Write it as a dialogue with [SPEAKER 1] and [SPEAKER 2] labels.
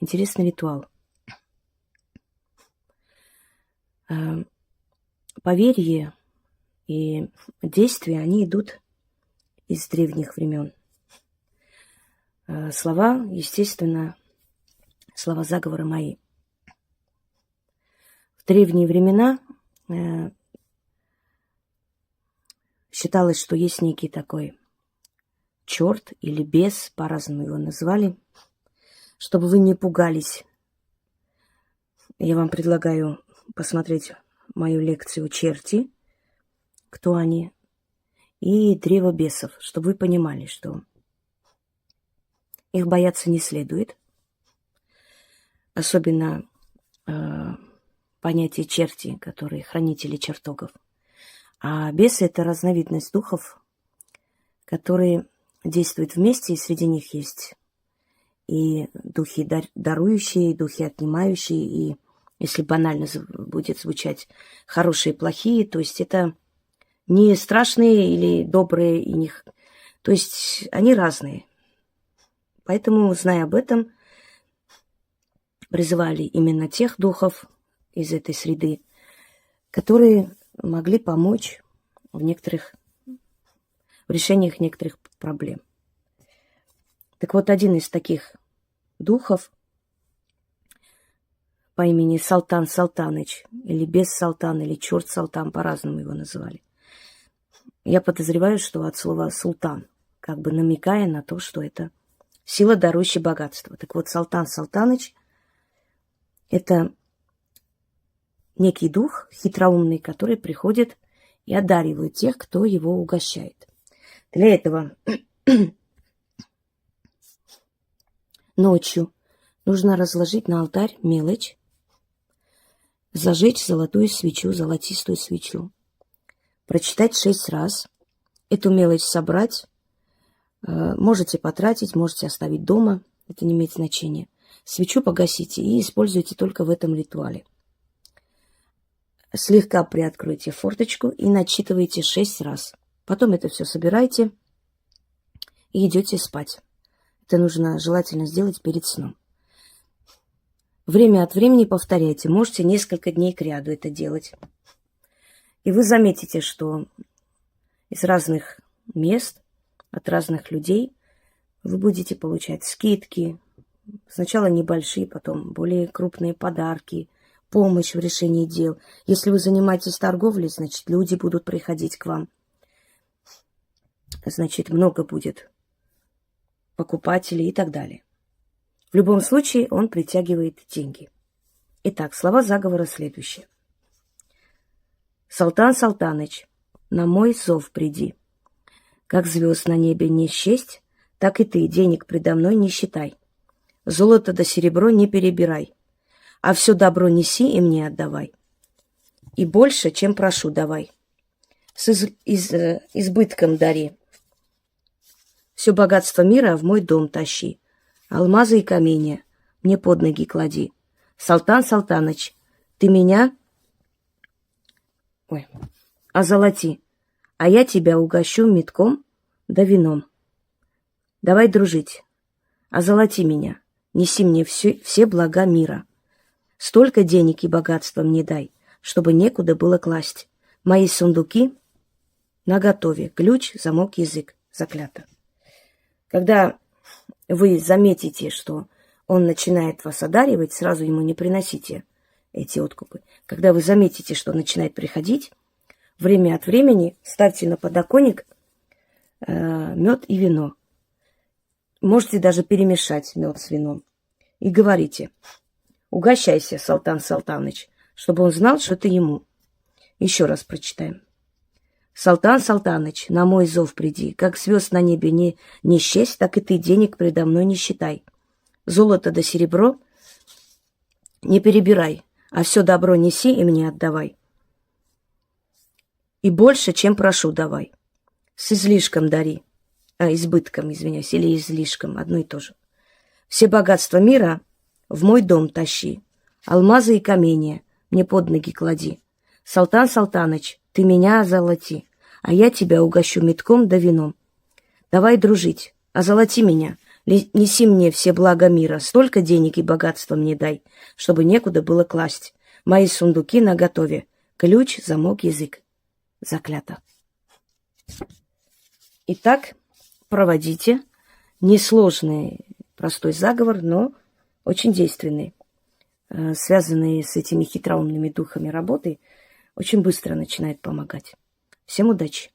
[SPEAKER 1] интересный ритуал. Поверья и действия, они идут из древних времен. Слова, естественно, слова заговора мои. В древние времена считалось, что есть некий такой черт или бес, по-разному его назвали. Чтобы вы не пугались, я вам предлагаю посмотреть мою лекцию «Черти», кто они, и «Древо бесов», чтобы вы понимали, что их бояться не следует. Особенно понятие черти, которые хранители чертогов. А бесы – это разновидность духов, которые действуют вместе, и среди них есть и духи дарующие, и духи отнимающие, и, если банально будет звучать, хорошие и плохие, то есть это не страшные или добрые, и не... то есть они разные. Поэтому, зная об этом, призывали именно тех духов из этой среды, которые могли помочь в решениях некоторых проблем. Так вот, один из таких духов по имени Салтан Салтаныч, или бес Салтан, или черт Салтан, по-разному его называли. Я подозреваю, что от слова султан, как бы намекая на то, что это сила, дарующая богатство. Так вот, Салтан Салтаныч – это некий дух хитроумный, который приходит и одаривает тех, кто его угощает. Для этого ночью нужно разложить на алтарь мелочь, зажечь золотую свечу, золотистую свечу, прочитать 6 раз, эту мелочь собрать, можете потратить, можете оставить дома, это не имеет значения. Свечу погасите и используйте только в этом ритуале. Слегка приоткройте форточку и начитывайте 6 раз. Потом это все собирайте и идете спать. Это нужно желательно сделать перед сном. Время от времени повторяйте. Можете несколько дней кряду это делать. И вы заметите, что из разных мест, от разных людей вы будете получать скидки. Сначала небольшие, потом более крупные подарки, помощь в решении дел. Если вы занимаетесь торговлей, значит, люди будут приходить к вам. Значит, много будет покупателей и так далее. В любом случае, он притягивает деньги. Итак, слова заговора следующие. Салтан Салтаныч, на мой зов приди. Как звезд на небе не счесть, так и ты денег предо мной не считай. Золото да серебро не перебирай, а все добро неси и мне отдавай. И больше, чем прошу, давай. С избытком дари. Все богатство мира в мой дом тащи. Алмазы и каменья мне под ноги клади. Салтан Салтаныч, ты меня озолоти, а я тебя угощу метком да вином. Давай дружить, озолоти меня, неси мне все блага мира. Столько денег и богатства мне дай, чтобы некуда было класть. Мои сундуки наготове, ключ, замок, язык, заклято. Когда вы заметите, что он начинает вас одаривать, сразу ему не приносите эти откупы. Когда вы заметите, что он начинает приходить, время от времени ставьте на подоконник мед и вино. Можете даже перемешать мед с вином. И говорите: угощайся, Салтан Салтаныч, чтобы он знал, что это ему. Еще раз прочитаем. Салтан Салтаныч, на мой зов приди, как звезд на небе не счесть, так и ты денег предо мной не считай. Золото да серебро не перебирай, а все добро неси и мне отдавай. И больше, чем прошу, давай. С излишком дари. Избытком, извиняюсь, или излишком, одно и то же. Все богатства мира в мой дом тащи. Алмазы и каменья мне под ноги клади. Салтан Салтаныч, ты меня озолоти, а я тебя угощу метком да вином. Давай дружить, озолоти меня, Неси мне все блага мира, столько денег и богатства мне дай, чтобы некуда было класть. Мои сундуки наготове, ключ, замок, язык. Заклято. Итак, проводите. Несложный, простой заговор, но очень действенный. Связанный с этими хитроумными духами работы, очень быстро начинает помогать. Всем удачи!